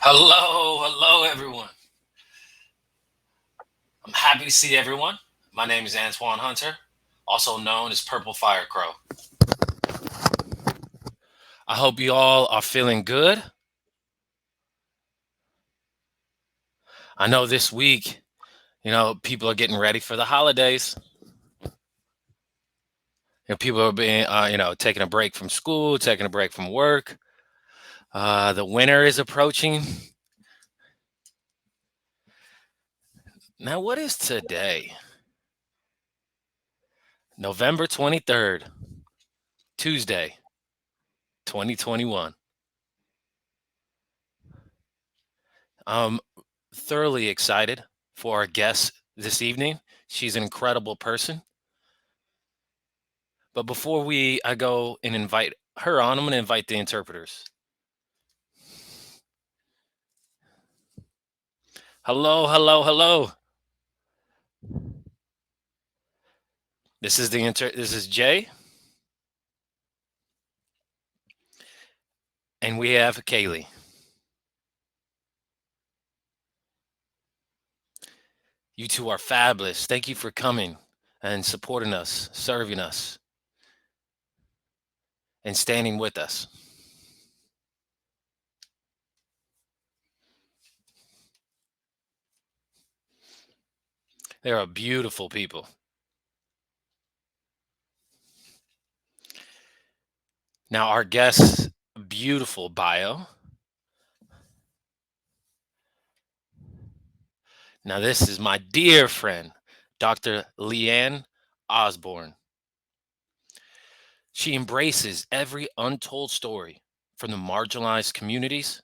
Hello, everyone. I'm happy to see everyone. My name is Antoine Hunter, also known as PurpleFireCrow. I hope you all are feeling good. I know this week, people are getting ready for the holidays. People are being, taking a break from school, taking a break from work. The winter is approaching. Now, what is today? November 23rd, Tuesday, 2021. I'm thoroughly excited for our guest this evening. She's an incredible person. But before I go and invite her on, I'm going to invite the interpreters. Hello. This is Jay. And we have Kaylee. You two are fabulous. Thank you for coming and supporting us, serving us, and standing with us. They are beautiful people. Now, our guest's beautiful bio. Now, this is my dear friend, Dr. Liann Obsborne. She embraces every untold story from the marginalized communities.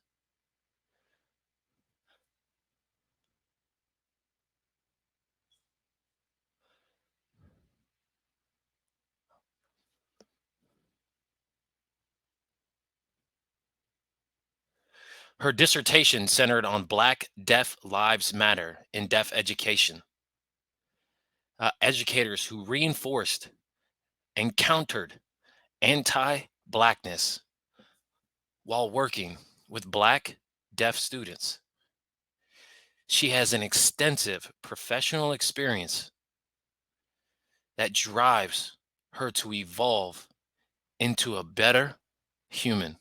Her dissertation centered on Black Deaf Lives Matter in deaf education. Educators who reinforced and countered anti-Blackness while working with Black deaf students. She has an extensive professional experience that drives her to evolve into a better human.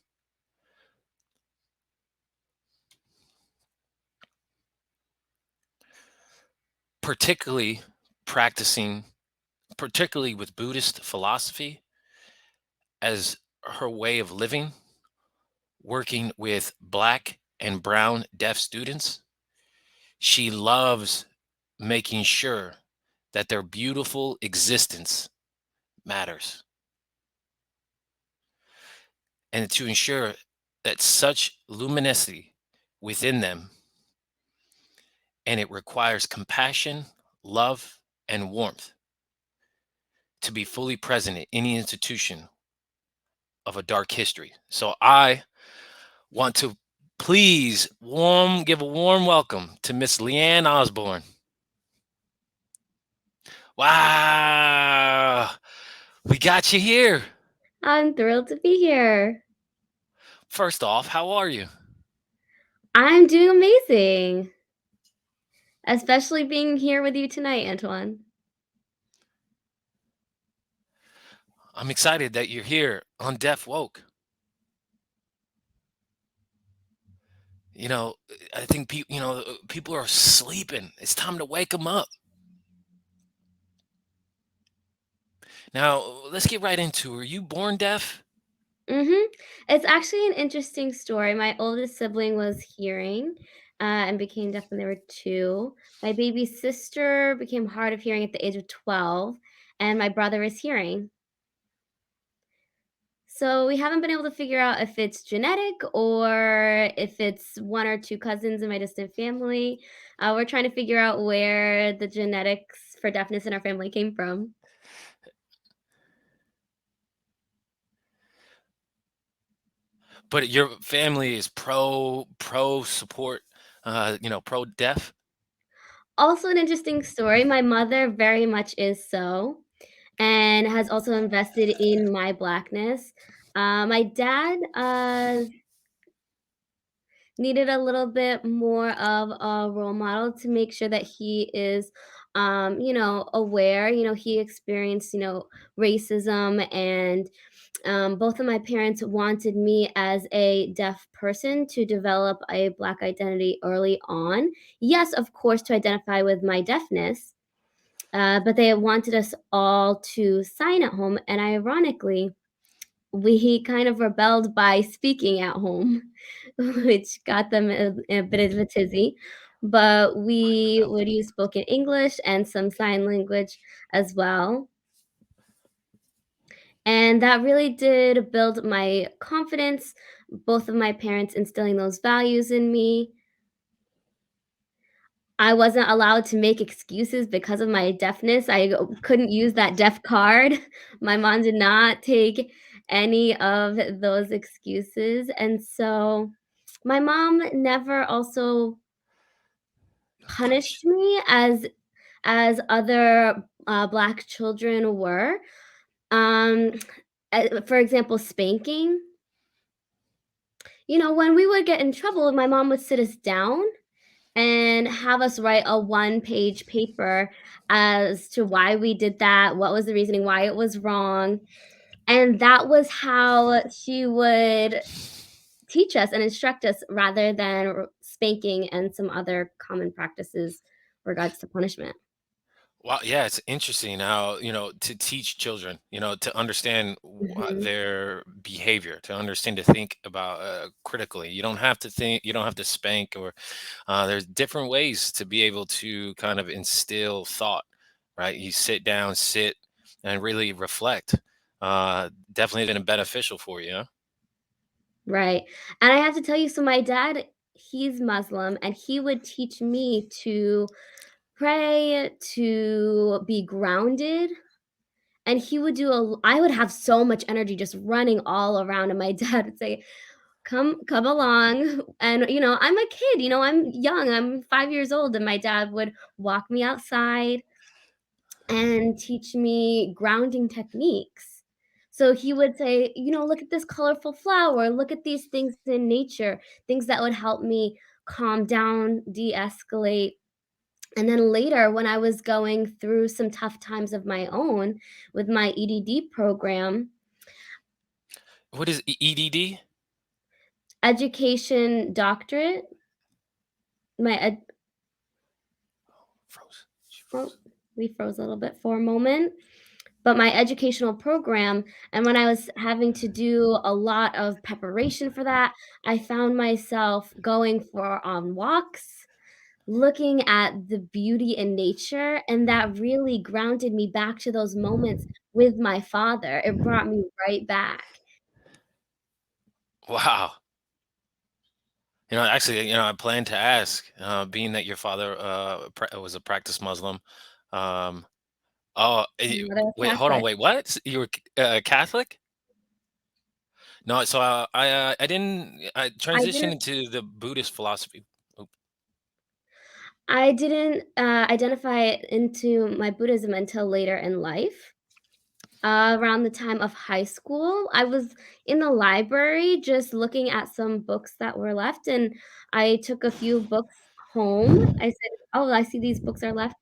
Particularly with Buddhist philosophy as her way of living, working with Black and brown deaf students. She loves making sure that their beautiful existence matters, and to ensure that such luminosity within them, and it requires compassion, love, and warmth to be fully present in any institution of a dark history. So I want to please give a warm welcome to Miss Liann Obsborne. Wow, we got you here. I'm thrilled to be here. First off, how are you? I'm doing amazing. Especially being here with you tonight, Antoine. I'm excited that you're here on Deaf Woke. I think people are sleeping. It's time to wake them up. Now, let's get right into it. Were you born deaf? Mhm. It's actually an interesting story. My oldest sibling was hearing, and became deaf when they were 2. My baby sister became hard of hearing at the age of 12, and my brother is hearing. So we haven't been able to figure out if it's genetic or if it's 1 or 2 cousins in my distant family. We're trying to figure out where the genetics for deafness in our family came from. But your family is pro support, pro deaf? Also an interesting story, my mother very much is so, and has also invested in my Blackness. My dad, needed a little bit more of a role model to make sure that he is, aware. He experienced, racism, and both of my parents wanted me as a deaf person to develop a Black identity early on. Yes, of course, to identify with my deafness, but they wanted us all to sign at home. And ironically, we kind of rebelled by speaking at home, which got them in a bit of a tizzy. But we would use spoken English and some sign language as well. And that really did build my confidence, both of my parents instilling those values in me. I wasn't allowed to make excuses because of my deafness. Couldn't use that deaf card. My mom did not take any of those excuses, and so my mom never also punished Punish. me as other, Black children were. Um, for example, spanking. When we would get in trouble, my mom would sit us down and have us write a one-page paper as to why we did that, what was the reasoning, why it was wrong, and that was how she would teach us and instruct us rather than spanking and some other common practices regards to punishment. Wow, yeah, it's interesting how, to teach children, to understand Mhm. their behavior, to understand, to think about critically. You don't have to think, you don't have to spank, or there's different ways to be able to kind of instill thought, right? You sit down, sit, and really reflect. Definitely been beneficial for you, huh? Right, and I have to tell you, so my dad, he's Muslim, and he would teach me to pray, to be grounded. And he would do a I would have so much energy just running all around, and my dad would say, "Come along." And, I'm a kid, I'm young, I'm 5 years old, and my dad would walk me outside and teach me grounding techniques. So he would say, "Look at this colorful flower, look at these things in nature," things that would help me calm down, de-escalate. And then later, when I was going through some tough times of my own with my EDD program, What is EDD? education doctorate, my ed Froze. She oh, froze. we froze a little bit for a moment, but my educational program, and when I was having to do a lot of preparation for that, I found myself going for on walks, looking at the beauty in nature, and that really grounded me back to those moments with my father. It brought me right back. Wow. Actually, I plan to ask, being that your father was a practiced Muslim. Um, oh, Another wait, hold on, Catholic. wait, what? You were Catholic? No, so I didn't. I I transitioned didn't into the Buddhist philosophy. Oop. I didn't, identify into my Buddhism until later in life. Around the time of high school, I was in the library just looking at some books that were left, and I took a few books home. I said, "Oh, I see these books are left."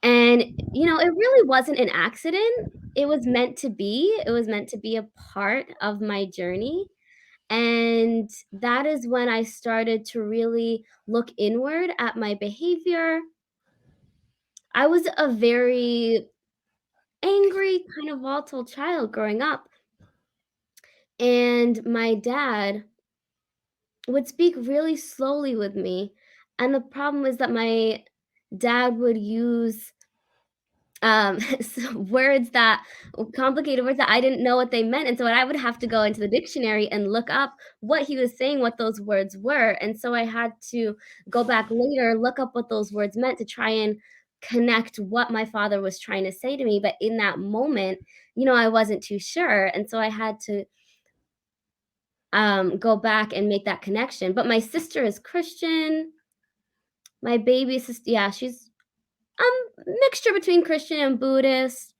And, it really wasn't an accident. It was meant to be. It was meant to be a part of my journey. And that is when I started to really look inward at my behavior. I was a very angry, kind of volatile child growing up, and my dad would speak really slowly with me, and the problem is that my dad would use, words that complicated words that I didn't know what they meant, and so I would have to go into the dictionary and look up what he was saying, what those words were, and so I had to go back later, look up what those words meant to try and connect what my father was trying to say to me, but in that moment, I wasn't too sure, and so I had to, go back and make that connection, but my sister is Christian, my baby sister, yeah, she's, mixture between Christian and Buddhist.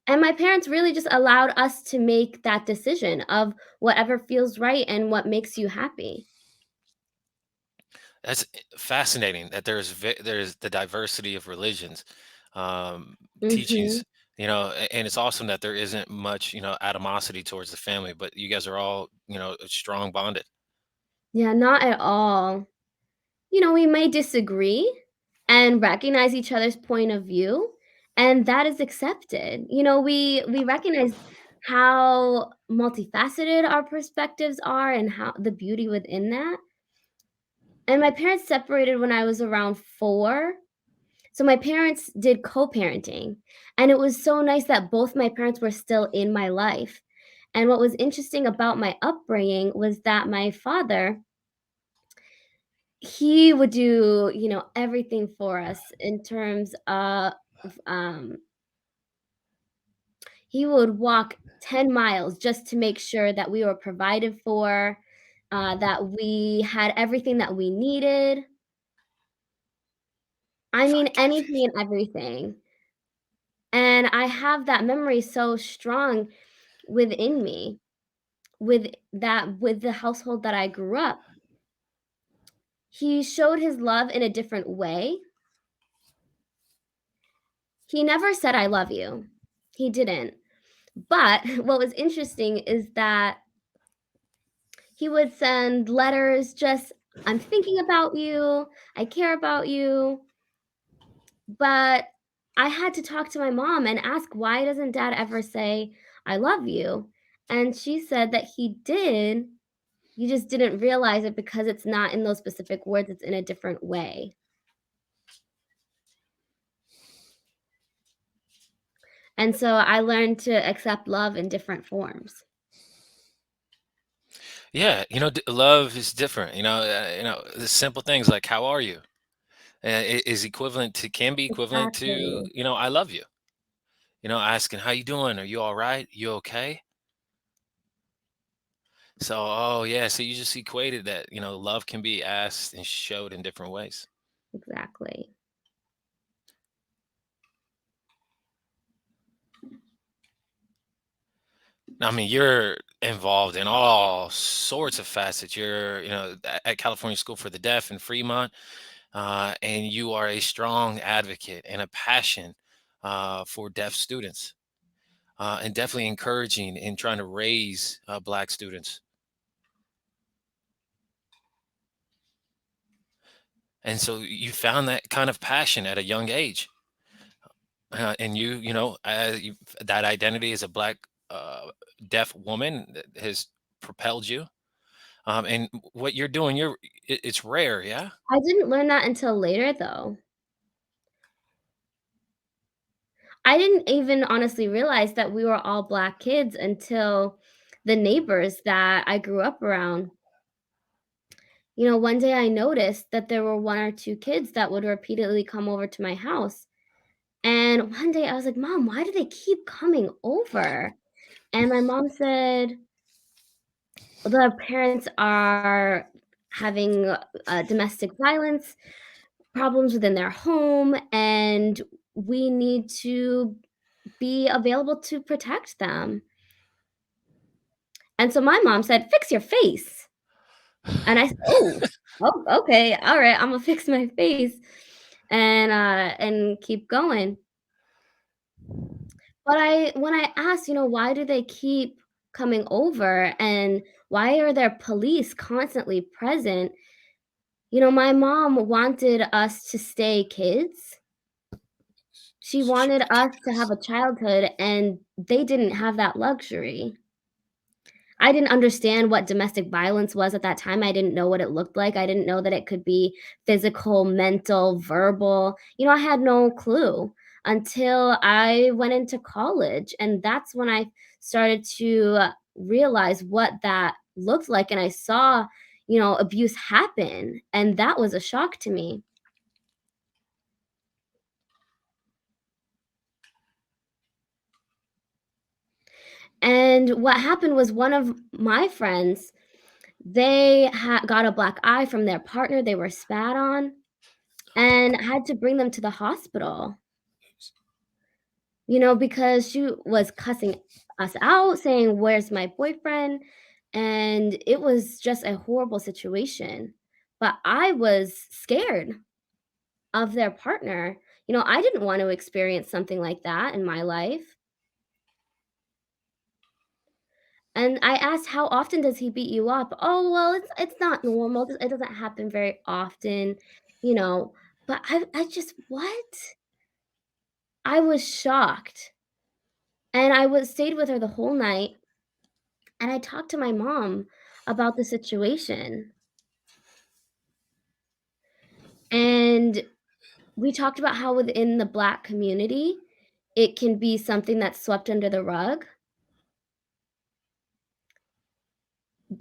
And my parents really just allowed us to make that decision of whatever feels right and what makes you happy. That's fascinating that there's the diversity of religions, Mhm. teachings, and it's awesome that there isn't much, animosity towards the family, but you guys are all, strong bonded. Yeah, not at all. We may disagree and recognize each other's point of view, and that is accepted. We recognize how multifaceted our perspectives are and how the beauty within that. And my parents separated when I was around 4. So my parents did co-parenting, and it was so nice that both my parents were still in my life. And what was interesting about my upbringing was that my father, he would do, everything for us in terms of, um, he would walk 10 miles just to make sure that we were provided for, that we had everything that we needed. I mean, anything and everything. And I have that memory so strong within me, with the household that I grew up. He showed his love in a different way. He never said, "I love you." He didn't. But what was interesting is that he would send letters just, "I'm thinking about you. I care about you." But I had to talk to my mom and ask, "Why doesn't dad ever say, 'I love you'?" And she said that he did. You just didn't realize it because it's not in those specific words, it's in a different way. And so I learned to accept love in different forms. Yeah, love is different. The simple things like "How are you?" Is equivalent to can be equivalent to Exactly, "I love you." Asking "How you doing? Are you all right? You okay?" So, oh yeah, so you just equated that, love can be asked and showed in different ways. exactly. I mean, you're involved in all sorts of facets. You're, at California School for the Deaf in Fremont, and you are a strong advocate and a passion for deaf students, and definitely encouraging in trying to raise Black students. And so you found that kind of passion at a young age, and that identity as a Black uh, deaf woman that has propelled you. And what you're doing, it's rare, yeah. I didn't learn that until later, though. I didn't even honestly realize that we were all Black kids until the neighbors that I grew up around. One day I noticed that there were 1 or 2 kids that would repeatedly come over to my house, and one day I was like, "Mom, why do they keep coming over?" And my mom said, "The parents are having, domestic violence problems within their home, and we need to be available to protect them." And so my mom said, "Fix your face." And I said, "Oh, okay, alright, Imma fix my face and keep going." But when I asked, "Why do they keep coming over, and why are there police constantly present?" My mom wanted us to stay kids, She wanted us to have a childhood, and they didn't have that luxury. I didn't understand what domestic violence was at that time. I didn't know what it looked like. I didn't know that it could be physical, mental, verbal. I had no clue until I went into college. And that's when I started to realize what that looked like. And I saw, abuse happen. And that was a shock to me. And what happened was one of my friends, they got a black eye from their partner. They were spat on and had to bring them to the hospital, because she was cussing us out, saying, "Where's my boyfriend?" And it was just a horrible situation. But I was scared of their partner. I didn't want to experience something like that in my life. And I asked, "How often does he beat you up?" "Oh, well, it's not normal. It doesn't happen very often, you know." But I just what? I was shocked. And I was stayed with her the whole night, and I talked to my mom about the situation. And we talked about how within the Black community, it can be something that's swept under the rug,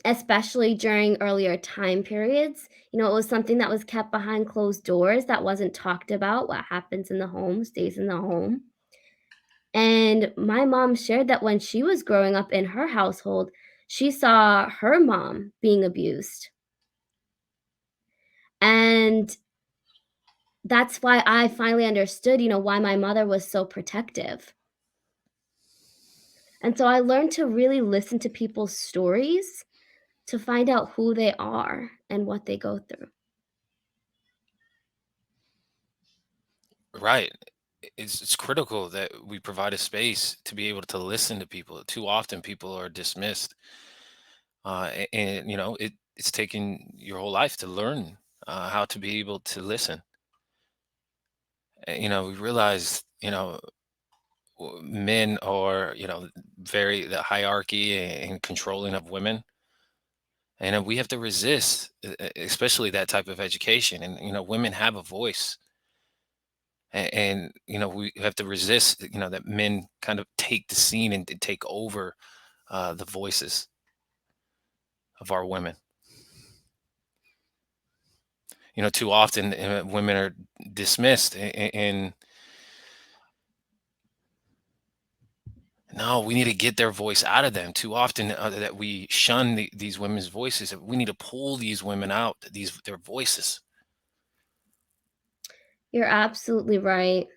especially during earlier time periods. It was something that was kept behind closed doors that wasn't talked about. What happens in the home stays in the home. And my mom shared that when she was growing up in her household, she saw her mom being abused. And that's why I finally understood, why my mother was so protective. And so I learned to really listen to people's stories to find out who they are and what they go through. Right. It's critical that we provide a space to be able to listen to people. Too often people are dismissed. And it's taken your whole life to learn how to be able to listen. We realize, men are, very the hierarchy and controlling of women. And we have to resist, especially that type of education. And, women have a voice. And we have to resist, that men kind of take the scene and take over the voices of our women. Too often women are dismissed, and no, we need to get their voice out of them. Too often that we shun these women's voices. We need to pull these women out, their voices. You're absolutely right.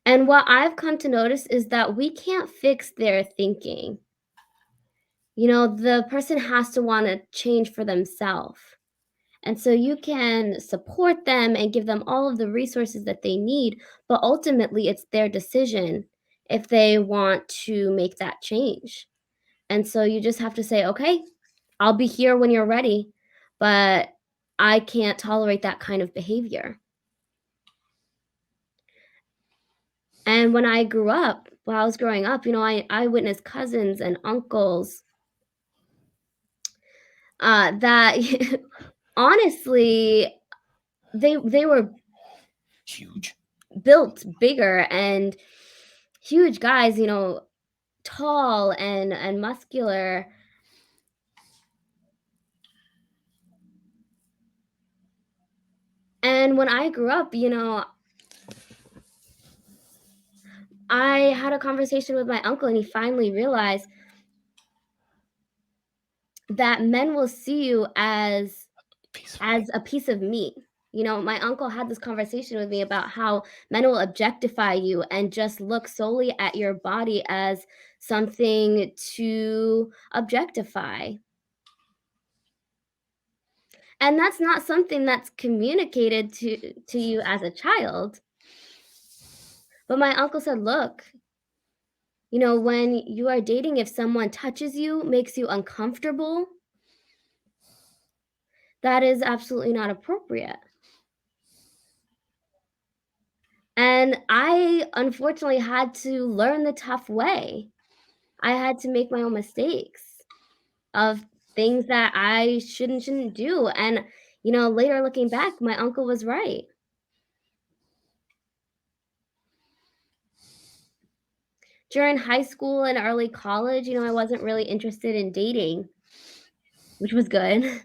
And what I've come to notice is that we can't fix their thinking. The person has to want to change for themselves. And so you can support them and give them all of the resources that they need, but ultimately it's their decision if they want to make that change. And so you just have to say, "Okay, I'll be here when you're ready, but I can't tolerate that kind of behavior." And when I grew up, while I was growing up, I witnessed cousins and uncles that honestly, they were Huge. built bigger and huge guys, tall and muscular. And when I grew up, I had a conversation with my uncle, and he finally realized that men will see you Piece of meat. as a piece of meat. My uncle had this conversation with me about how men will objectify you and just look solely at your body as something to objectify. And that's not something that's communicated to you as a child. But my uncle said, "Look, when you are dating, if someone touches you, makes you uncomfortable, that is absolutely not appropriate." And I unfortunately had to learn the tough way. I had to make my own mistakes of things that I shouldn't do, and, later looking back, my uncle was right. During high school and early college, I wasn't really interested in dating, which was good.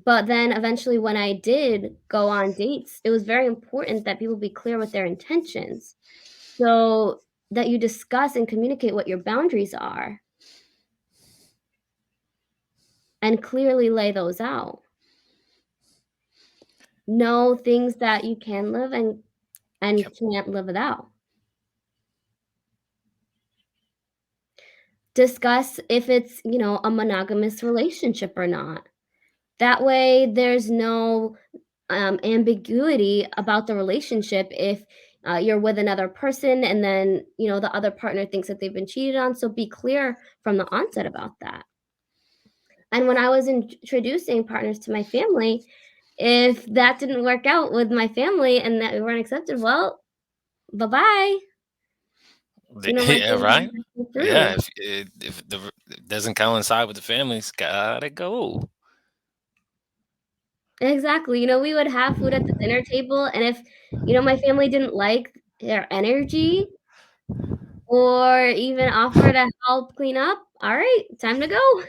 But then eventually when I did go on dates, it was very important that people be clear with their intentions, so that you discuss and communicate what your boundaries are and clearly lay those out. Know things that you can live and Yep. can't live without. Discuss if it's, a monogamous relationship or not. That way, there's no, ambiguity about the relationship if, you're with another person and then, the other partner thinks that they've been cheated on, so be clear from the onset about that. And when I was introducing partners to my family, if that didn't work out with my family and that we weren't accepted, well, bye-bye. My Yeah, family right. had to go Yeah, through. if it doesn't coincide with the families, gotta go. Exactly, we would have food at the dinner table, and if, my family didn't like their energy or even offer to help clean up, "Alright, time to go."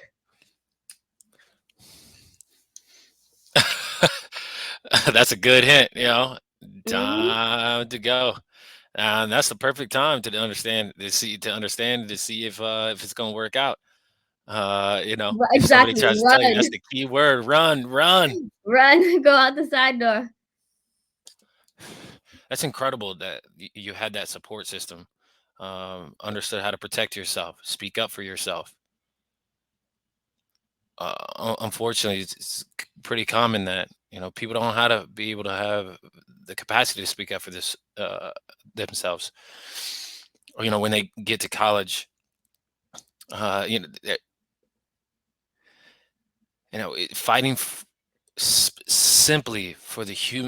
That's a good hint, Mhm. time to go. And that's the perfect time to see if it's gonna work out. If somebody Exactly, tries to tell you run, that's the key word, run, run. run, go out the side door. That's incredible that you had that support system. Understood how to protect yourself, speak up for yourself. Unfortunately, it's pretty common that people don't know how to be able to have the capacity to speak up for this themselves. Or when they get to college, fighting simply for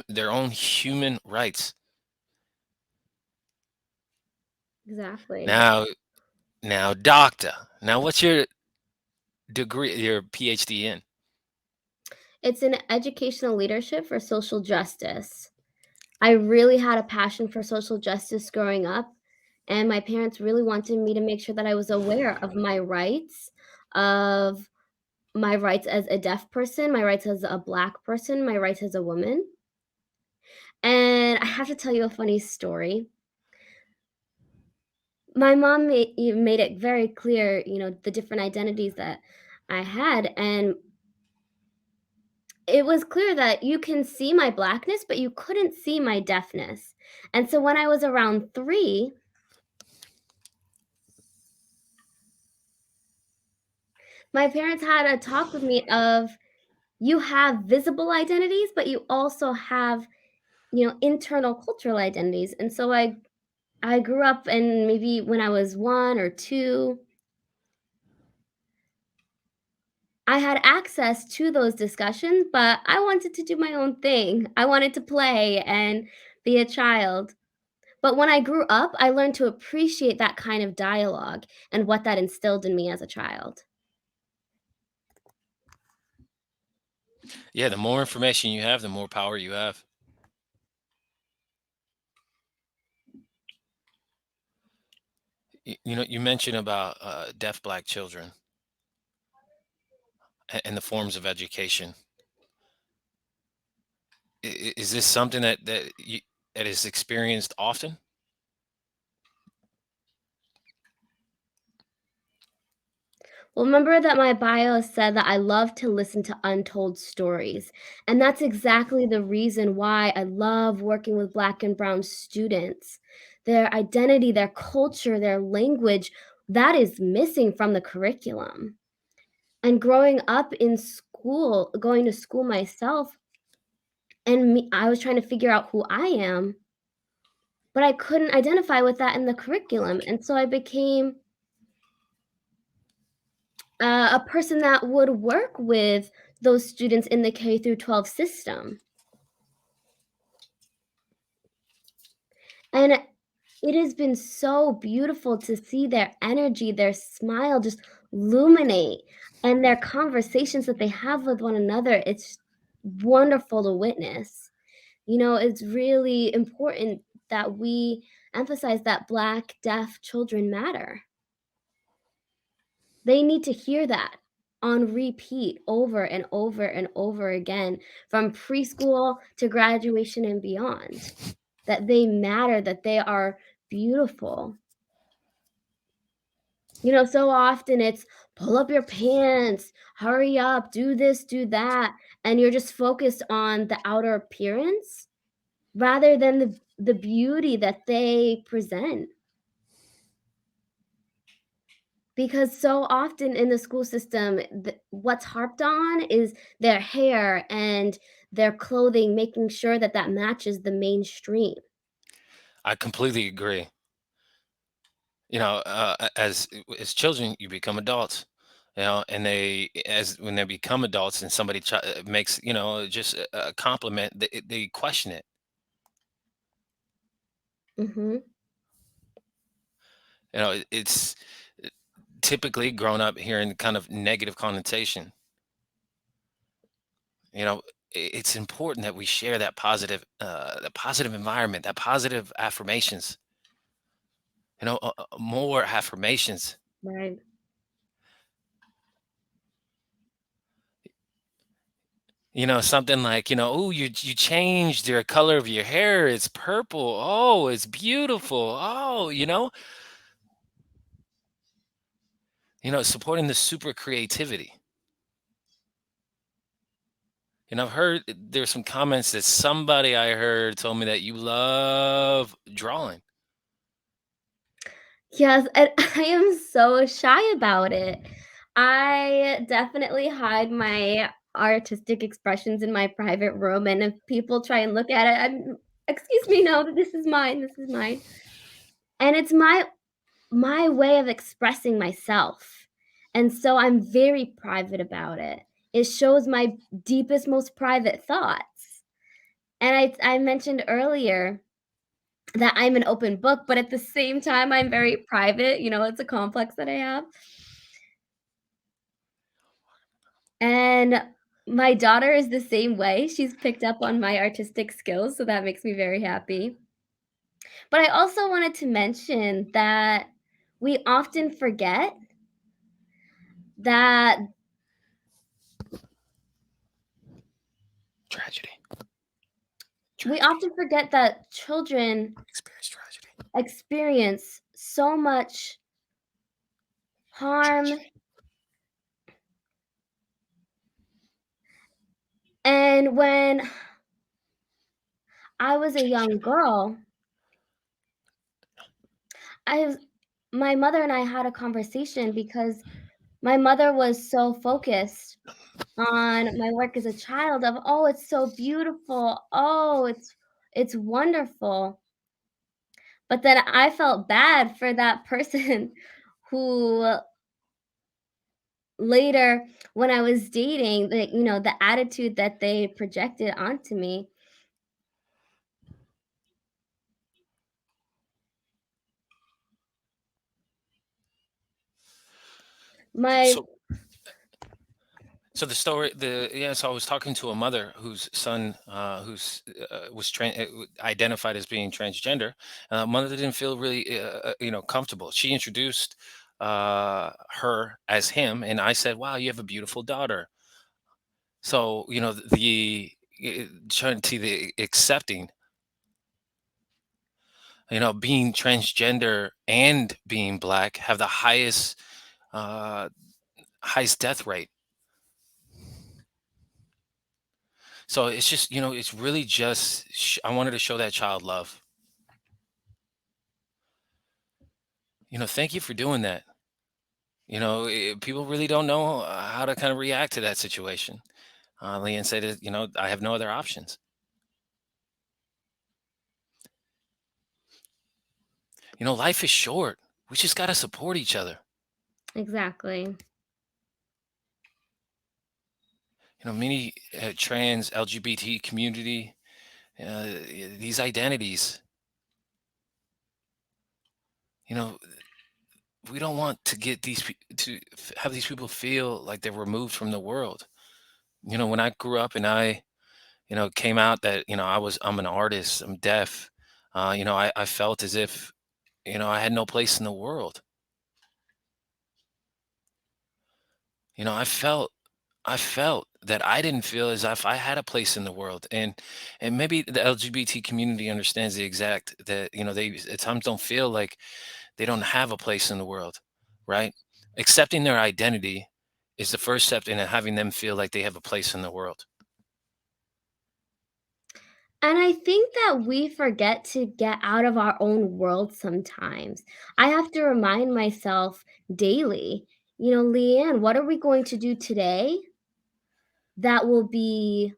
their own human rights. Exactly. Now, doctor. Now, what's your degree, your PhD in? It's in educational leadership for social justice. I really had a passion for social justice growing up, and my parents really wanted me to make sure that I was aware of my rights as a deaf person, my rights as a Black person, my rights as a woman. And I have to tell you a funny story. My mom made it very clear, the different identities that I had, and it was clear that you can see my Blackness, but you couldn't see my deafness. And so when I was around 3, my parents had a talk with me of, "You have visible identities, but you also have, internal cultural identities." And so I grew up and maybe when I was 1 or 2, I had access to those discussions, but I wanted to do my own thing. I wanted to play and be a child. But when I grew up, I learned to appreciate that kind of dialogue and what that instilled in me as a child. Yeah, the more information you have, the more power you have. You mentioned about deaf Black children and the forms of education. Is this something that is experienced often? Well, remember that my bio said that I love to listen to untold stories. And that's exactly the reason why I love working with Black and Brown students. Their identity, their culture, their language, that is missing from the curriculum. And growing up in school, going to school myself, and I was trying to figure out who I am, but I couldn't identify with that in the curriculum. And so I became a person that would work with those students in the K through 12 system. And it has been so beautiful to see their energy, their smile just illuminate, and their conversations that they have with one another. It's wonderful to witness. It's really important that we emphasize that Black, deaf children matter. They need to hear that on repeat over and over and over again from preschool to graduation and beyond. That they matter, that they are beautiful. So often it's pull up your pants, hurry up, do this, do that, and you're just focused on the outer appearance rather than the beauty that they present. Because so often in the school system, what's harped on is their hair and their clothing, making sure that that matches the mainstream. I completely agree. As children, you become adults. And as when they become adults, and somebody makes just a compliment, they question it. Mhm. It's typically grown up hearing kind of negative connotation. It's important that we share the positive environment, that positive affirmations. More affirmations. Right. Something like, oh, you changed your color of your hair. It's purple. Oh, it's beautiful. Oh, supporting the super creativity. I've heard there's some comments that somebody I heard told me that you love drawing. Yes, and I am so shy about it. I definitely hide my artistic expressions in my private room, and if people try and look at it, "Excuse me, no, this is mine, this is mine." And it's my way of expressing myself, and so I'm very private about it. It shows my deepest, most private thoughts. And I mentioned earlier that I'm an open book, but at the same time, I'm very private. It's a complex that I have. And my daughter is the same way. She's picked up on my artistic skills, so that makes me very happy. But I also wanted to mention that we often forget that Tragedy. we Tragedy. often forget that children Experience tragedy. experience so much harm. Tragedy. And when I was a young girl, I was my mother and I had a conversation because my mother was so focused on my work as a child of, "Oh, it's so beautiful. Oh, it's wonderful." But then I felt bad for that person who later when I was dating, the attitude that they projected onto me. My So the story, so I was talking to a mother whose son, who's identified as being transgender. Mother didn't feel really, comfortable. She introduced her as him, and I said, "Wow, you have a beautiful daughter." So trying to the accepting, being transgender and being black have the uh, highest death rate. So it's just, it's really just, I wanted to show that child love. Thank you for doing that. People really don't know how to kind of react to that situation. Leanne said, I have no other options. Life is short. We just got to support each other. Exactly. Many trans LGBT community, these identities. You know, we don't want to get have these people feel like they're removed from the world. When I grew up and I, came out that, I'm an artist, I'm deaf, I felt as if, I had no place in the world. You know, I felt that I didn't feel as if I had a place in the world. And maybe the LGBT community understands the exact that, they at times don't feel like they don't have a place in the world, right? Accepting their identity is the first step in having them feel like they have a place in the world. And I think that we forget to get out of our own world sometimes. I have to remind myself daily, Leanne, what are we going to do today that will be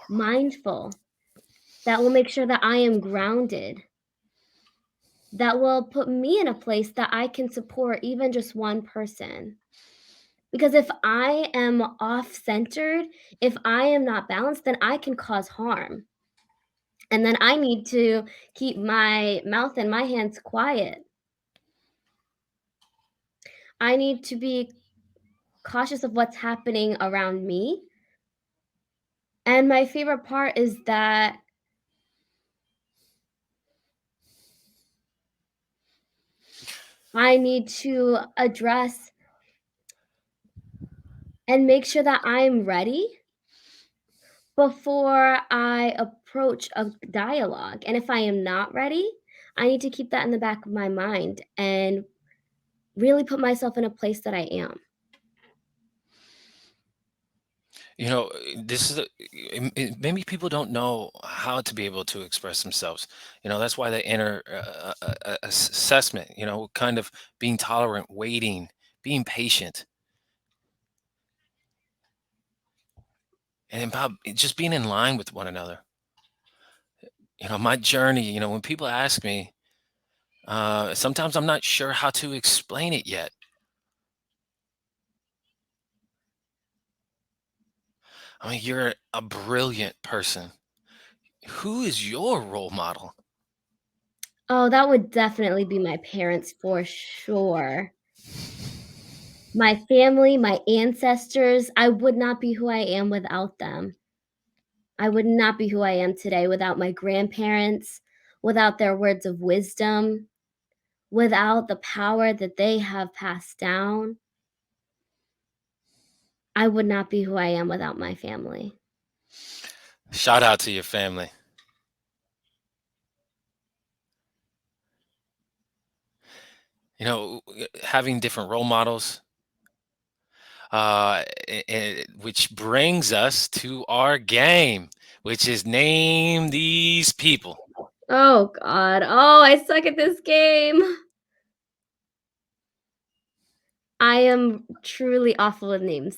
mindful, that will make sure that I am grounded, that will put me in a place that I can support even just one person? Because if I am off centered, if I am not balanced, then I can cause harm. And then I need to keep my mouth and my hands quiet. I need to be cautious of what's happening around me. And my favorite part is that I need to address and make sure that I'm ready before I approach a dialogue. And if I am not ready, I need to keep that in the back of my mind and really put myself in a place that I am. This is maybe people don't know how to be able to express themselves. That's why they enter assessment. Kind of being tolerant, waiting, being patient, and about just being in line with one another. My journey. When people ask me, sometimes I'm not sure how to explain it yet. I mean, you're a brilliant person. Who is your role model? Oh, that would definitely be my parents for sure. My family, my ancestors, I would not be who I am without them. I would not be who I am today without my grandparents, without their words of wisdom, without the power that they have passed down. I would not be who I am without my family. Shout out to your family. Having different role models, which brings us to our game, which is name these people. Oh god. Oh, I suck at this game. I am truly awful with names.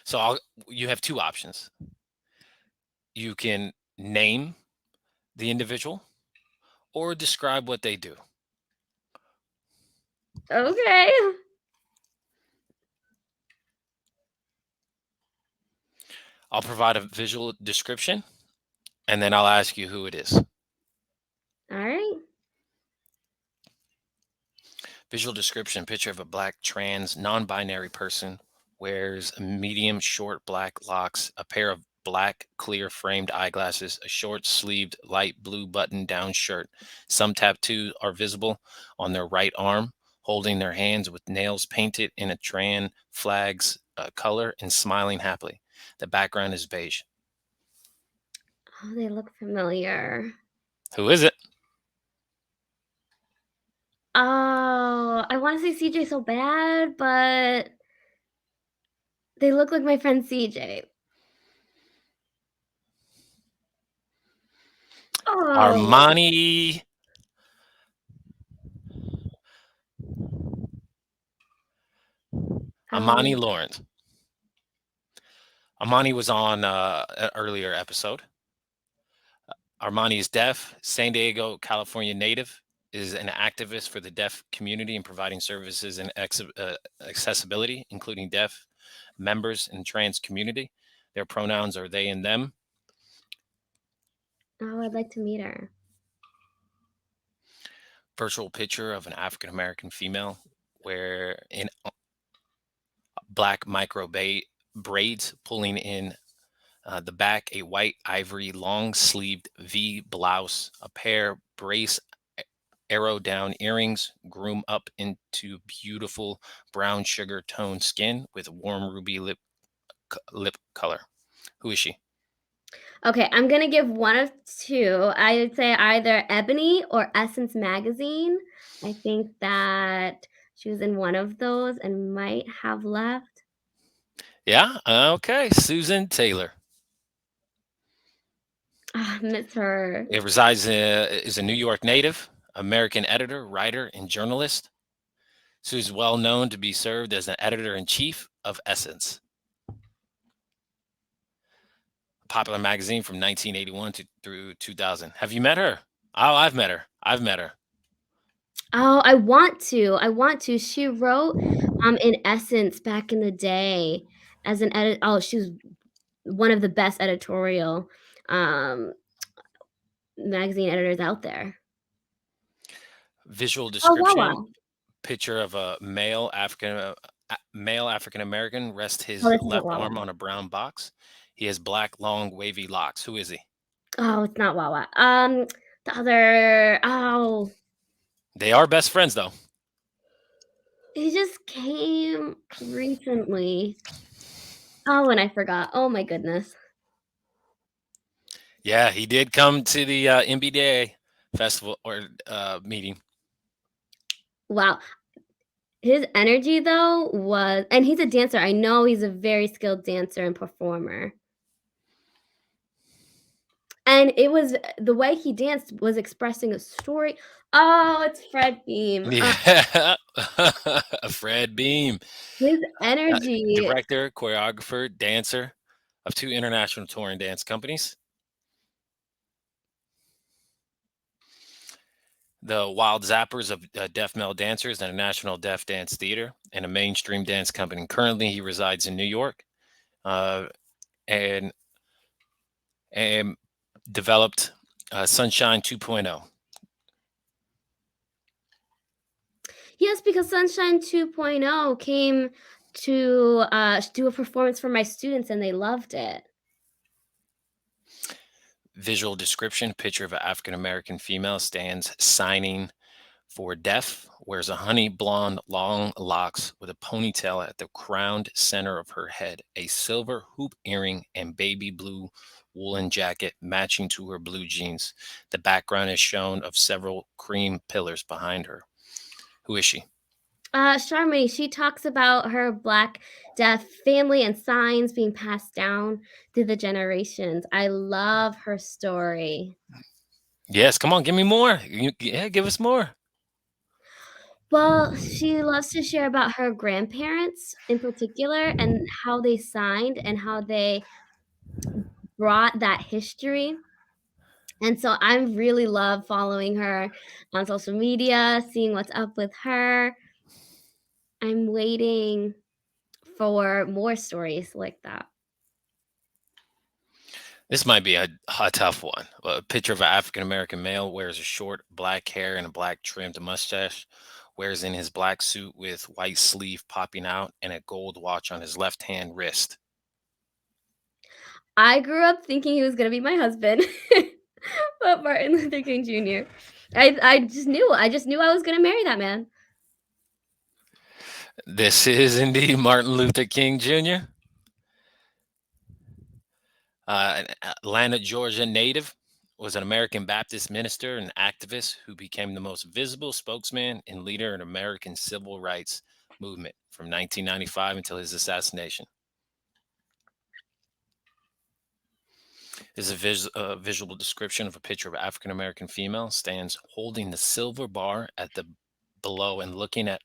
So you have two options. You can name the individual or describe what they do. Okay. I'll provide a visual description and then I'll ask you who it is. All right. Visual description: picture of a black trans non-binary person, wears medium short black locks, a pair of black clear framed eyeglasses, a short sleeved light blue button down shirt. Some tattoos are visible on their right arm, holding their hands with nails painted in a trans flag's color and smiling happily. The background is beige. Oh, they look familiar. Who is it? Oh, I wanna say CJ so bad, but they look like my friend CJ. Oh, Armani. Amani oh, Lawrence. Amani was on an earlier episode. Armani is deaf, San Diego, California native, is an activist for the deaf community and providing services and accessibility, including deaf members and trans community. Their pronouns are they and them. oh, I'd like to meet her. Virtual picture of an African American female where in black braids pulling in the back, a white ivory long sleeved V blouse, a pair brace arrow down earrings, groom up into beautiful brown sugar toned skin with warm ruby lip color. Who is she? Okay, I'm gonna give one of two. I would say either Ebony or Essence Magazine. I think that she was in one of those and might have left. Yeah, okay, Susan Taylor. Ah, miss her. It resides is a New York native, American editor, writer, and journalist. Sue's well known to be served as an editor in chief of Essence, a popular magazine from 1981 through 2000. Have you met her? Oh, I've met her. I've met her. Oh, I want to. I want to. She wrote in Essence back in the day as an edit. Oh, she was one of the best editorial um magazine editors out there. Visual Oh, description: Wawa. picture of a male African American rests Oh, his this isn't left Wawa. arm on a brown box. He has black, long, wavy locks. Who is he? Oh, it's not Wawa. The other. Oh, They are best friends, though. he just came recently. Oh, and I forgot. Oh my goodness. Yeah, he did come to the MBDA festival or meeting. Wow. His energy though was, and he's a dancer. I know he's a very skilled dancer and performer. And it was the way he danced was expressing a story. Oh, it's Fred Beam. Yeah, Fred Beam, His energy. director, choreographer, dancer of two international touring dance companies, the Wild Zappers of Deaf Male Dancers and a National Deaf Dance Theater, and a mainstream dance company. Currently, he resides in New York, uh, and and developed Sunshine 2.0. Yes, because Sunshine 2.0 came to do a performance for my students and they loved it. Visual description: picture of an African American female stands signing for deaf, wears a honey blonde long locks with a ponytail at the crowned center of her head, a silver hoop earring, and baby blue woolen jacket matching to her blue jeans. The background is shown of several cream pillars behind her. Who is she? Charmaine, she talks about her Black deaf family and signs being passed down through the generations. I love her story. Yes, come on, give me more. Yeah, give us more. Well, she loves to share about her grandparents in particular and how they signed and how they brought that history. And so I really love following her on social media, seeing what's up with her. I'm waiting for more stories like that. This might be a tough one. A picture of an African American male wears a short black hair and a black trimmed mustache, wears in his black suit with white sleeve popping out and a gold watch on his left hand wrist. I grew up thinking he was gonna be my husband, but Martin Luther King Jr. I just knew I was gonna marry that man. This is indeed Martin Luther King Jr., an Atlanta, Georgia native, was an American Baptist minister and activist who became the most visible spokesman and leader in American civil rights movement from 1995 until his assassination. This is a visual description of a picture of an African American female stands holding the silver bar at the below and looking at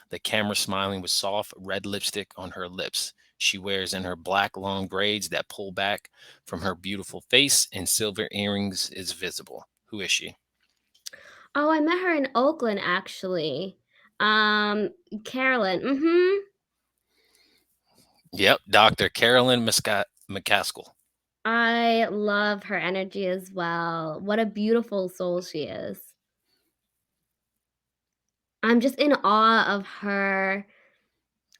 the camera, smiling with soft red lipstick on her lips. She wears in her black long braids that pull back from her beautiful face, and silver earrings is visible. Who is she? Oh, I met her in Oakland, actually. Um, Carolyn, mhm. Yep, Dr. Carolyn McCaskill. I love her energy as well. What a beautiful soul she is. I'm just in awe of her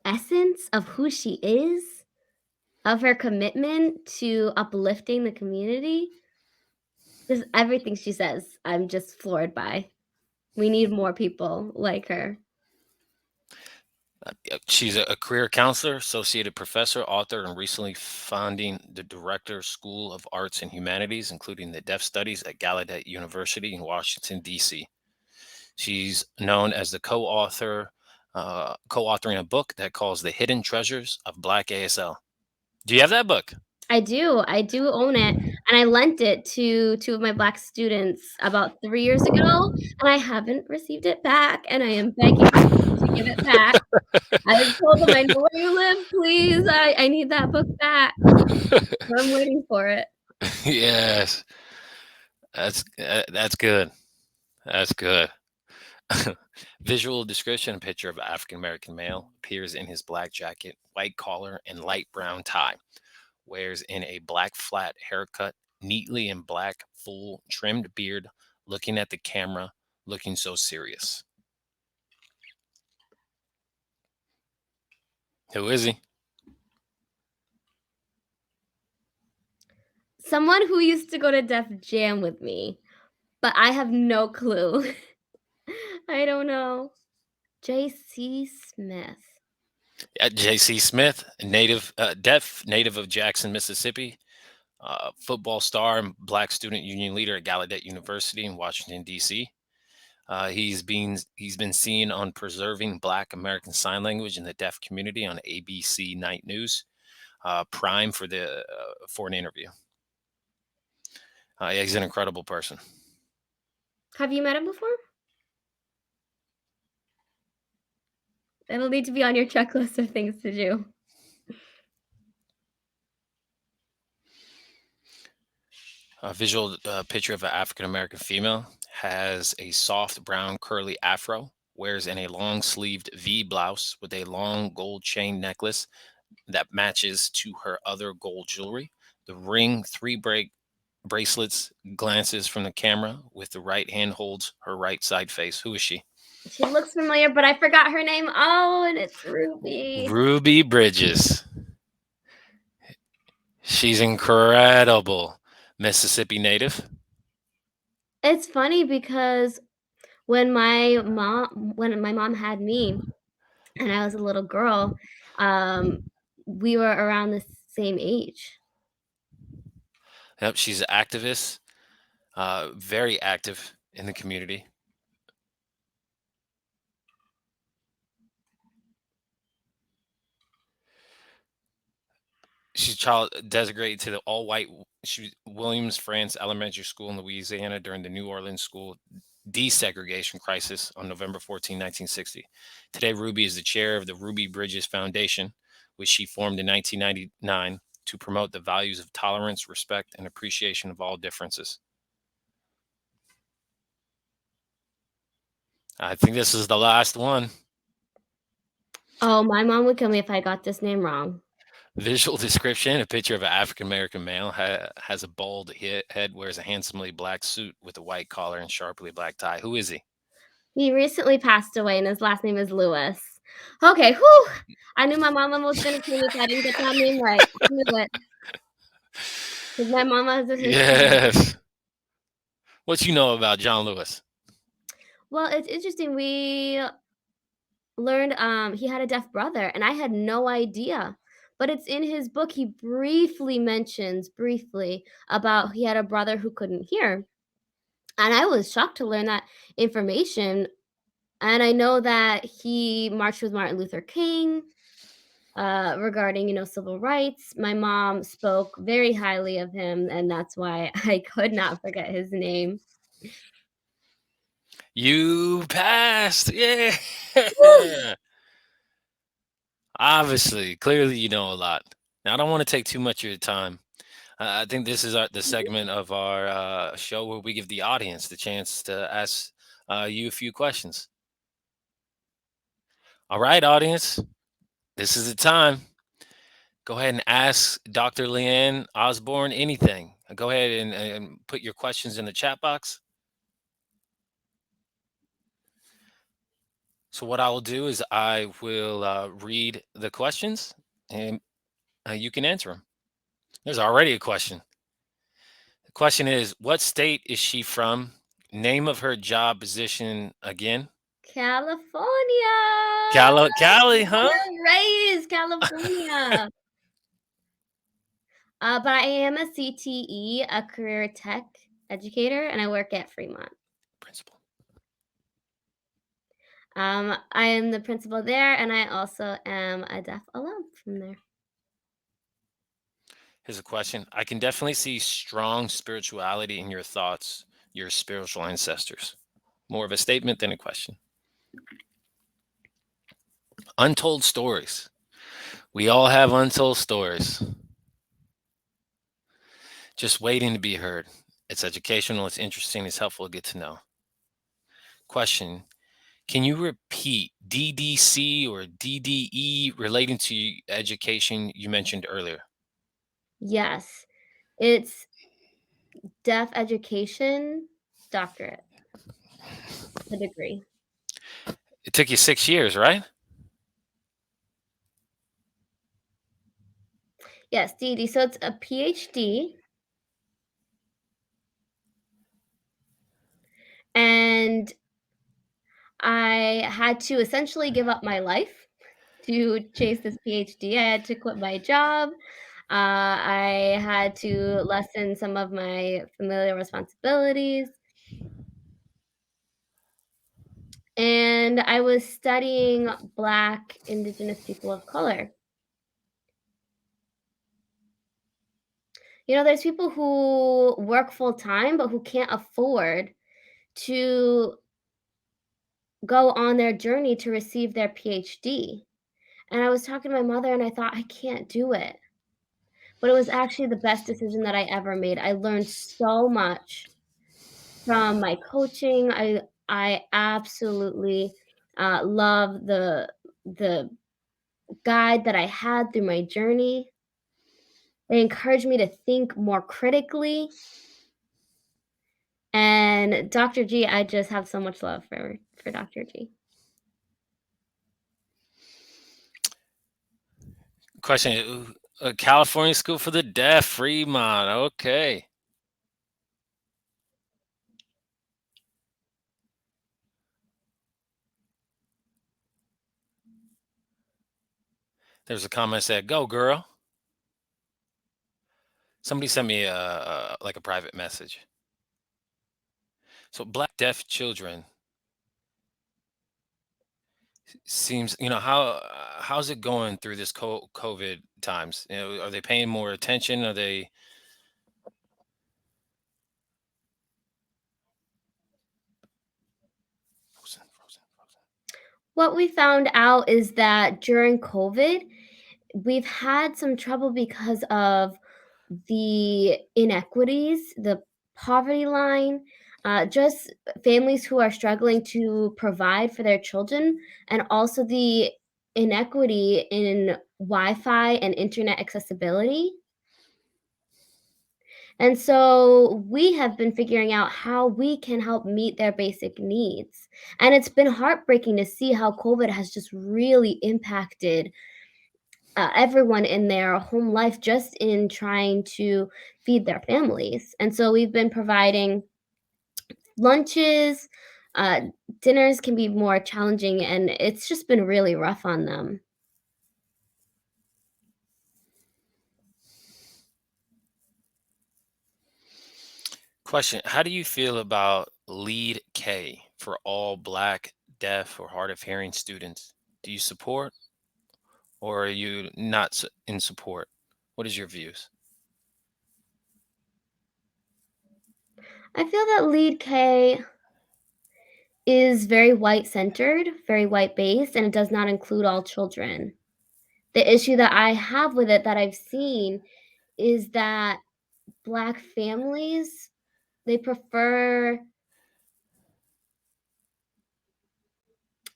essence, of who she is, of her commitment to uplifting the community. Just everything she says, I'm just floored by. We need more people like her. She's a career counselor, associated professor, author, and recently founding the director School of Arts and Humanities, including the Deaf Studies at Gallaudet University in Washington, D.C. She's known as the co-authoring a book that calls The Hidden Treasures of Black ASL. Do you have that book? I do own it, and I lent it to 2 of my Black students about 3 years ago, and I haven't received it back, and I am begging them to give it back. I've told them, "I know where you live, please, I need that book back." So I'm waiting for it. Yes, that's good. That's good. Visual description: a picture of an African American male appears in his black jacket, white collar, and light brown tie. Wears in a black flat haircut, neatly in black, full trimmed beard, looking at the camera, looking so serious. Who is he? Someone who used to go to Def Jam with me, but I have no clue. I don't know. JC Smith. J.C. Smith, deaf, native of Jackson, Mississippi, football star and Black Student Union leader at Gallaudet University in Washington, D.C. He's been seen on preserving Black American Sign Language in the deaf community on ABC Night News, prime for an interview. Yeah, he's an incredible person. Have you met him before? It'll need to be on your checklist of things to do. A visual picture of an African American female has a soft brown curly afro, wears in a long sleeved V blouse with a long gold chain necklace that matches to her other gold jewelry. The ring, three bracelets, glances from the camera with the right hand holds her right side face. Who is she? She looks familiar, but I forgot her name. Oh, and it's Ruby. Ruby Bridges. She's incredible. Mississippi native. It's funny because when my mom had me and I was a little girl, um, we were around the same age. Yep, she's an activist, very active in the community. She's child designated to the all-white Williams France Elementary School in Louisiana during the New Orleans school desegregation crisis on November 14, 1960. Today, Ruby is the chair of the Ruby Bridges Foundation, which she formed in 1999 to promote the values of tolerance, respect, and appreciation of all differences. I think this is the last one. Oh, my mom would kill me if I got this name wrong. Visual description: a picture of an African American male has a bald head, wears a handsomely black suit with a white collar and sharply black tie. Who is he? He recently passed away, and his last name is Lewis. Okay, whew! I knew my mama was gonna kill me if I didn't get that name right. I knew it. 'Cause my mama has a history. Yes. What you know about John Lewis? Well, it's interesting, we learned, he had a deaf brother, and I had no idea. But it's in his book, he briefly about he had a brother who couldn't hear, and I was shocked to learn that information, and I know that he marched with Martin Luther King, regarding, civil rights. My mom spoke very highly of him, and that's why I could not forget his name. You passed. Yeah. Woo! Obviously, clearly, you know a lot. Now, I don't want to take too much of your time. I think this is the Mhm. segment of our show where we give the audience the chance to ask you a few questions. All right, audience, this is the time. Go ahead and ask Dr. Liann Osborne anything. Go ahead and put your questions in the chat box. So what I will do is I will read the questions, and you can answer them. There's already a question. The question is, what state is she from? Name of her job position again. California! Cali, Born huh? and raised California. But I am a CTE, a career tech educator, and I work at Fremont. Principal. I am the principal there, and I also am a deaf alum from there. Here's a question. I can definitely see strong spirituality in your thoughts, your spiritual ancestors. More of a statement than a question. Untold stories. We all have untold stories, just waiting to be heard. It's educational, it's interesting, it's helpful to get to know. Question. Can you repeat DDC or DDE relating to education you mentioned earlier? Yes, it's deaf education doctorate, the degree. It took you 6 years, right? Yes, DD. So it's a PhD, and I had to essentially give up my life to chase this PhD. I had to quit my job. I had to lessen some of my familial responsibilities. And I was studying Black Indigenous people of color. There's people who work full time, but who can't afford to go on their journey to receive their PhD. And I was talking to my mother and I thought, I can't do it. But it was actually the best decision that I ever made. I learned so much from my coaching. I absolutely love the guide that I had through my journey. They encouraged me to think more critically. And Dr. G, I just have so much love for Dr. G. Question. California School for the Deaf, Fremont. Okay. There's a comment that said, "Go, girl." Somebody sent me like a private message. So Black deaf children seems, how's it going through this COVID times? Are they paying more attention? Are they frozen? What we found out is that during COVID, we've had some trouble because of the inequities, the poverty line, just families who are struggling to provide for their children, and also the inequity in Wi-Fi and internet accessibility. And so we have been figuring out how we can help meet their basic needs. And it's been heartbreaking to see how COVID has just really impacted everyone in their home life just in trying to feed their families. And so we've been providing lunches, uh, dinners can be more challenging, and it's just been really rough on them. Question. How do you feel about Lead K for all Black, deaf, or hard of hearing students? Do you support, or are you not in support? What is your views? I feel that Lead K is very white centered, very white based, and it does not include all children. The issue that I have with it that I've seen is that Black families, they prefer,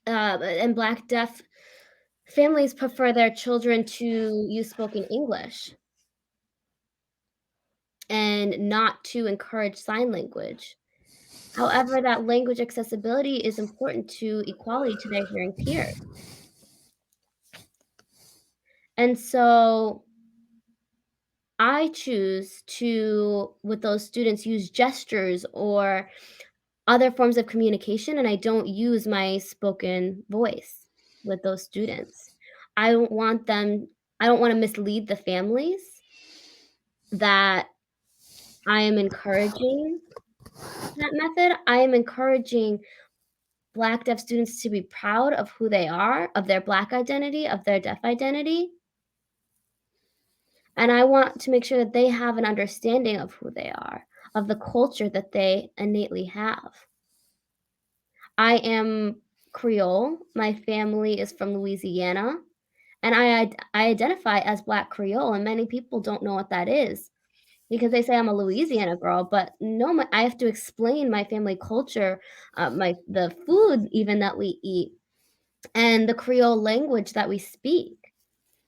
and Black deaf families prefer their children to use spoken English and not to encourage sign language. However, that language accessibility is important to equality to their hearing peers. And so I choose to, with those students, use gestures or other forms of communication, and I don't use my spoken voice with those students. I don't want them I don't wanna mislead the families that I am encouraging that method. I am encouraging Black deaf students to be proud of who they are, of their Black identity, of their deaf identity, and I want to make sure that they have an understanding of who they are, of the culture that they innately have. I am Creole. My family is from Louisiana, and I identify as Black Creole, and many people don't know what that is because they say I'm a Louisiana girl, but no, I have to explain my family culture, the food even that we eat, and the Creole language that we speak.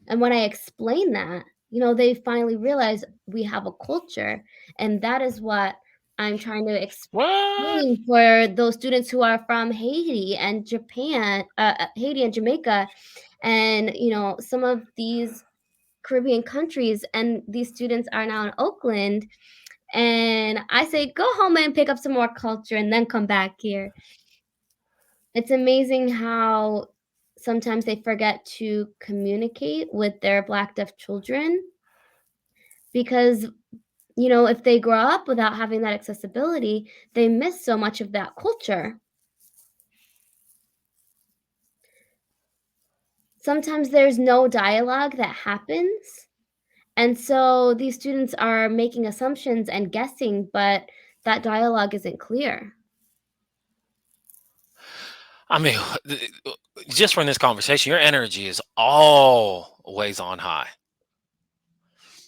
And when I explain that, they finally realize we have a culture, and that is what I'm trying to What? explain for those students who are from Haiti and Japan, Haiti and Jamaica, and, some of these Caribbean countries, and these students are now in Oakland, and I say, "Go home and pick up some more culture and then come back here." It's amazing how sometimes they forget to communicate with their Black deaf children because, if they grow up without having that accessibility, they miss so much of that culture. Sometimes there's no dialogue that happens, and so these students are making assumptions and guessing, but that dialogue isn't clear. I mean, just from this conversation, your energy is always on high.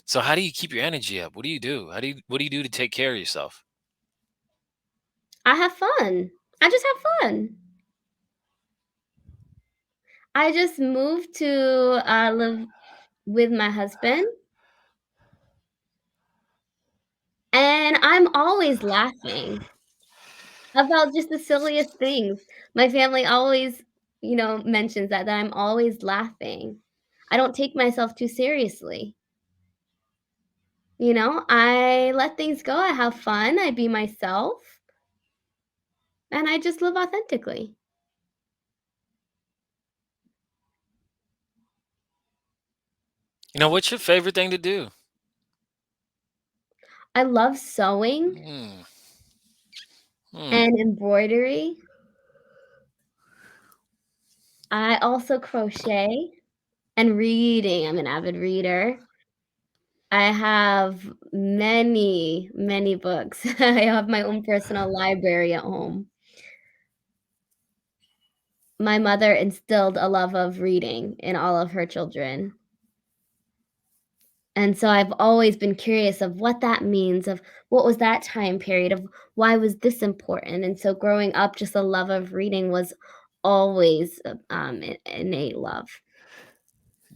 So how do you keep your energy up? What do you do? What do you do to take care of yourself? I have fun. I just have fun. I just moved to, live with my husband, and I'm always laughing about just the silliest things. My family always, mentions that I'm always laughing. I don't take myself too seriously. I let things go, I have fun, I be myself, and I just live authentically. What's your favorite thing to do? I love sewing Hmm. Hmm. and embroidery. I also crochet and reading. I'm an avid reader. I have many, many books. I have my own personal library at home. My mother instilled a love of reading in all of her children. And so I've always been curious of what that means, of what was that time period, of why was this important. And so growing up, just a love of reading was always innate love.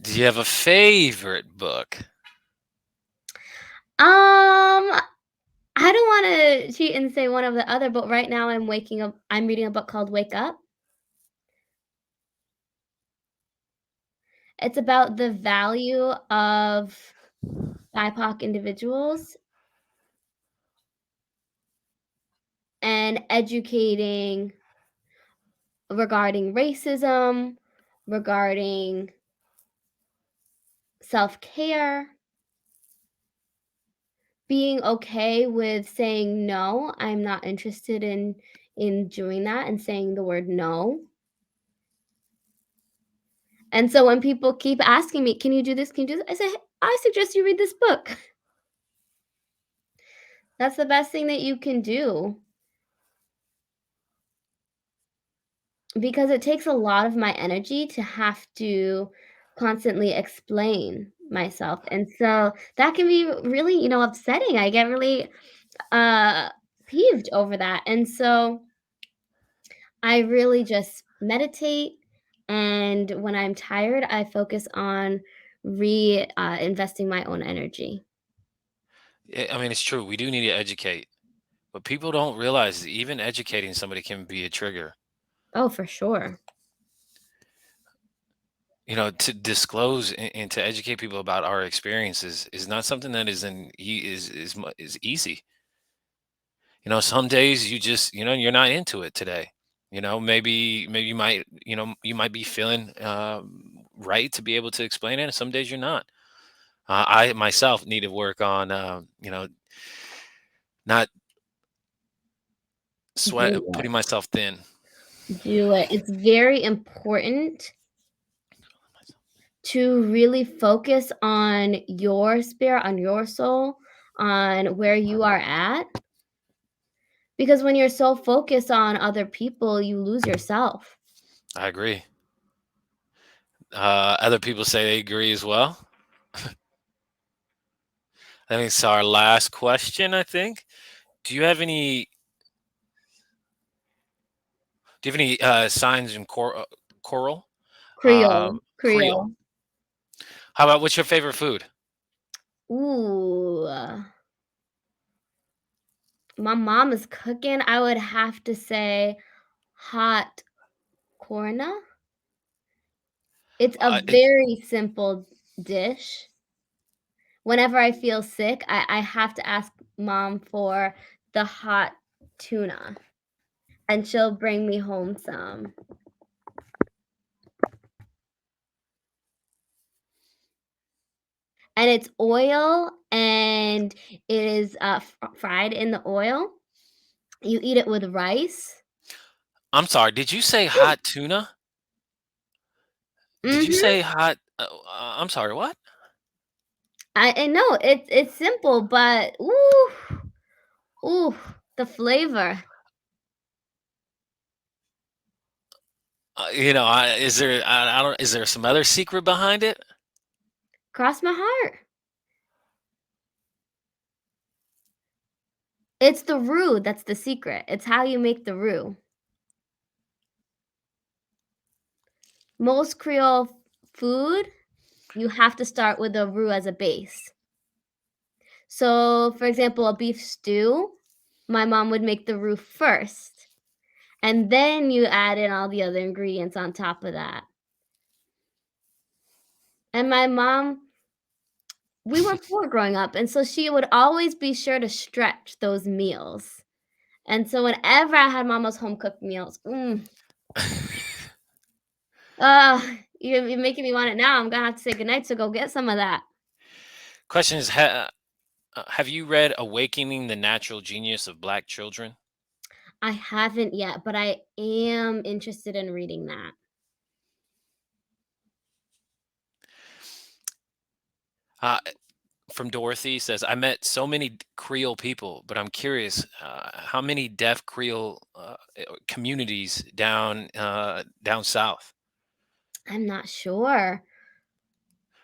Do you have a favorite book? I don't wanna cheat and say one of the other, but right now I'm reading a book called Wake Up. It's about the value of BIPOC individuals and educating regarding racism, regarding self-care, being okay with saying, "No, I'm not interested in doing that," and saying the word "no." And so when people keep asking me, "Can you do this? Can you do this?" I say, "I suggest you read this book." That's the best thing that you can do because it takes a lot of my energy to have to constantly explain myself, and so that can be really, upsetting. I get really, uh, peeved over that, and so I really just meditate, and when I'm tired, I focus on investing my own energy. I mean, it's true. We do need to educate. But people don't realize that even educating somebody can be a trigger. Oh, for sure. To disclose and to educate people about our experiences is not something that is easy. Some days you're not into it today. Maybe you might be feeling right to be able to explain it, and some days you're not. I myself need to work on not Do sweat it. putting myself thin. Do it. It's very important to really focus on your spirit, on your soul, on where you are at. Because when you're so focused on other people, you lose yourself. I agree. Other people say they agree as well. I think it's our last question. I think. Do you have any? Do you have any signs in choral? Creole, Creole. Creole. How about what's your favorite food? Ooh, my mom is cooking. I would have to say hot corna. It's a It, very simple dish. Whenever I feel sick, I have to ask mom for the hot tuna, and she'll bring me home some. And it's oil, and it is, fried in the oil. You eat it with rice. I'm sorry. Did you say hot tuna? Did you Mhm. say hot? I'm sorry. What? I know it's simple, but ooh, ooh, the flavor. Is there? I don't. Is there some other secret behind it? Cross my heart. It's the roux that's the secret. It's how you make the roux. Most Creole food, you have to start with a roux as a base. So, for example, a beef stew, my mom would make the roux first, and then you add in all the other ingredients on top of that. And my mom, we were poor growing up, and so she would always be sure to stretch those meals. And so whenever I had mama's home cooked meals, you're making me want it now. I'm gonna have to say goodnight to go get some of that. Question is, have you read "Awakening the Natural Genius of Black Children"? I haven't yet, but I am interested in reading that. Uh, from Dorothy says, I met so many Creole people, but I'm curious, how many deaf Creole communities down south? I'm not sure.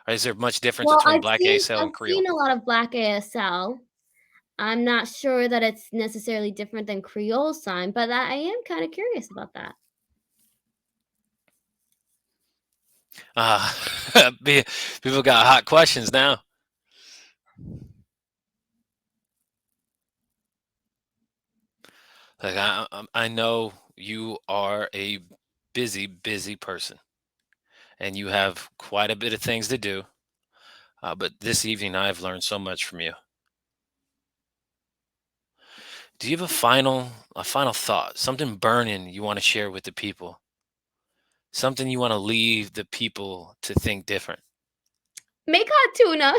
Or is there much difference Well, between Black ASL I've and Creole? seen a lot of black ASL. I'm not sure that it's necessarily different than Creole sign, but I am kinda curious about that. Uh, be- People got hot questions now. Like I know you are a busy person, and you have quite a bit of things to do. But this evening, I've learned so much from you. Do you have a final thought, something burning you want to share with the people, something you want to leave the people to think different? Make hot tuna.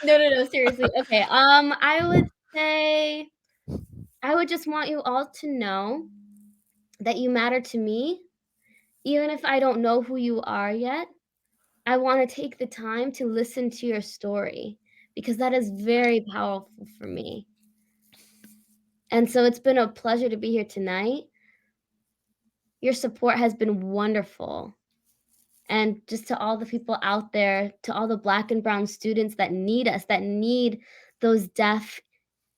No, seriously. Okay, I would say I would just want you all to know that you matter to me, even if I don't know who you are yet. I wanna take the time to listen to your story because that is very powerful for me. And so it's been a pleasure to be here tonight. Your support has been wonderful. And just to all the people out there, to all the black and brown students that need us, that need those deaf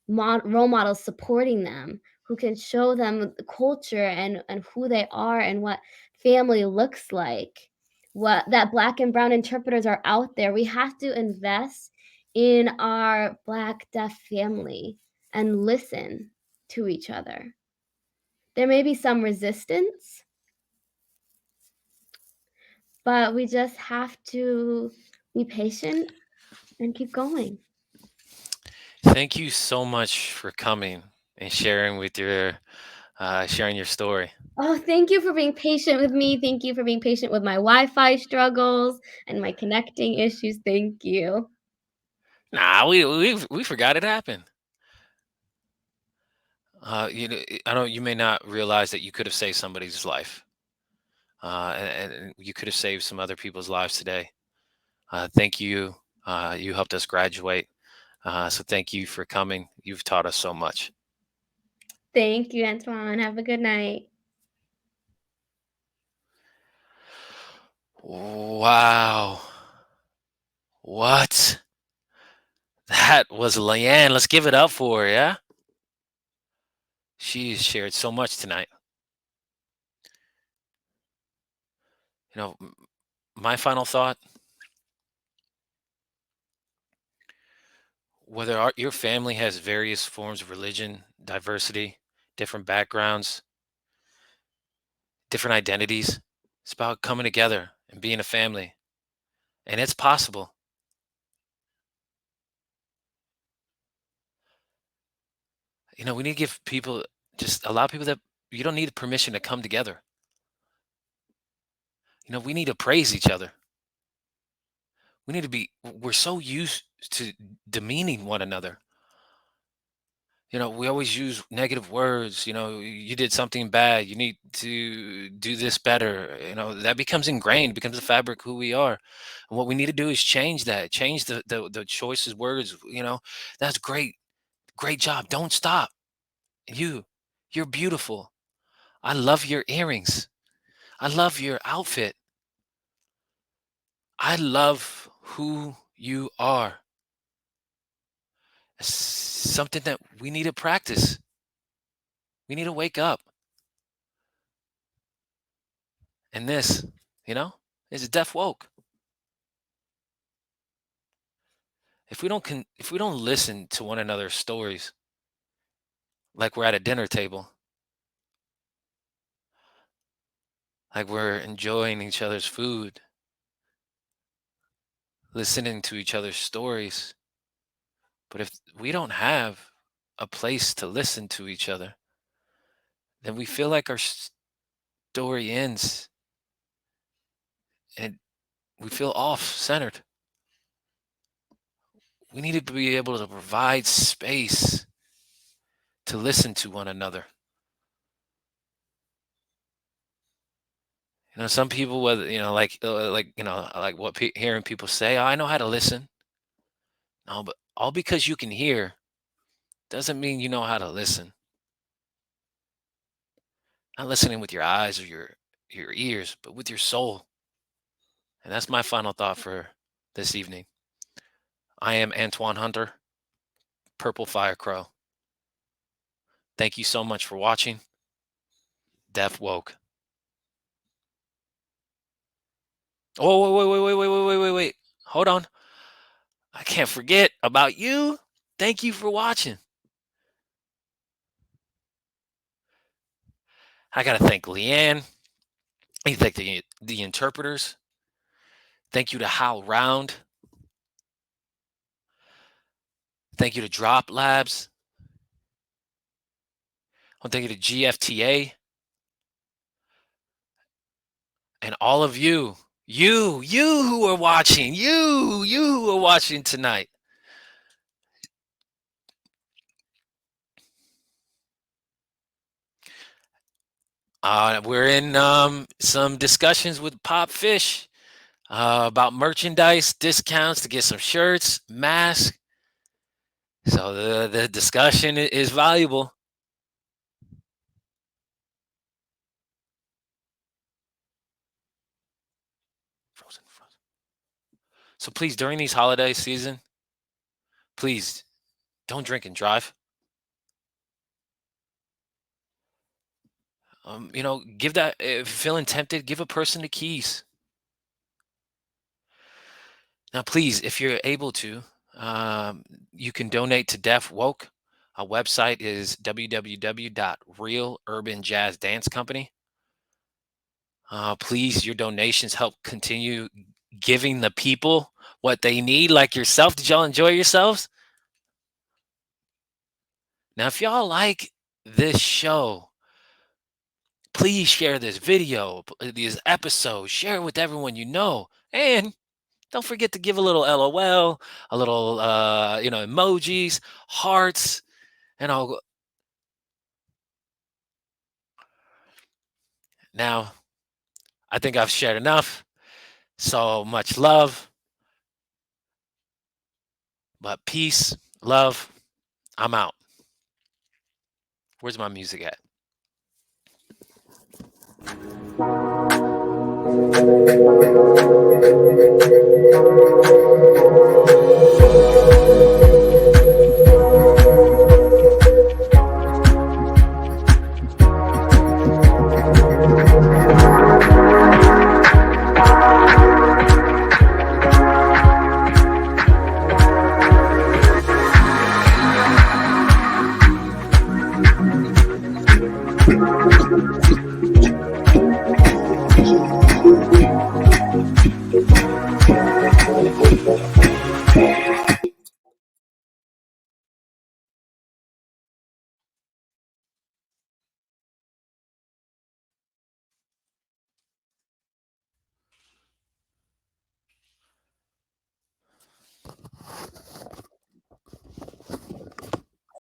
role models supporting them, who can show them the culture and who they are and what family looks like. What that black and brown interpreters are out there. We have to invest in our Black deaf family and listen to each other. There may be some resistance, but we just have to be patient and keep going. Thank you so much for coming and sharing your story. Oh, thank you for being patient with me. Thank you for being patient with my Wi-Fi struggles and my connecting issues. Thank you. Nah, we forgot it happened. I know you may not realize that you could have saved somebody's life, and you could have saved some other people's lives today. Thank you. You helped us graduate. So thank you for coming. You've taught us so much. Thank you, Antoine. Have a good night. Wow. What? That was Liann. Let's give it up for her, yeah? She shared so much tonight. You know, my final thought, whether your family has various forms of religion, diversity, different backgrounds, different identities, it's about coming together and being a family. And it's possible. We need to give people, just allow people that you don't need permission to come together. We need to praise each other. We're so used to demeaning one another. We always use negative words. You did something bad. You need to do this better. That becomes ingrained, becomes the fabric of who we are. And what we need to do is change that, change the choices, words. That's great. Great job. Don't stop. You're beautiful. I love your earrings. I love your outfit. I love who you are. It's something that we need to practice. We need to wake up. And this, you know, is deaf woke. If we don't listen to one another's stories like we're at a dinner table, like we're enjoying each other's food, listening to each other's stories, but if we don't have a place to listen to each other, then we feel like our story ends and we feel off centered. We need to be able to provide space to listen to one another. Some people, whether like what hearing people say, "Oh, I know how to listen." No, but all because you can hear doesn't mean you know how to listen. Not listening with your eyes or your ears, but with your soul. And that's my final thought for this evening. I am Antoine Hunter, PurpleFireCrow. Thank you so much for watching. Deaf woke. Oh, wait. Hold on. I can't forget about you. Thank you for watching. I gotta thank Liann. I thank the interpreters. Thank you to HowlRound. Thank you to Drop Labs. Thank you to GFTA. And all of you who are watching, you who are watching tonight. We're in some discussions with Pop Fish about merchandise discounts to get some shirts, masks. So the discussion is valuable. Frozen. So please, during these holiday season, please don't drink and drive. Give that, if you're feeling tempted, give a person the keys. Now, please, if you're able to, You can donate to Deaf Woke. Our website is www.realurbanjazzdance.company. Please, your donations help continue giving the people what they need, like yourself. Did y'all enjoy yourselves? Now, if y'all like this show, please share this video, these episodes, share it with everyone you know. And don't forget to give a little LOL, a little, emojis, hearts, and all. Now, I think I've shared enough. So much love, but peace, love. I'm out. Where's my music at?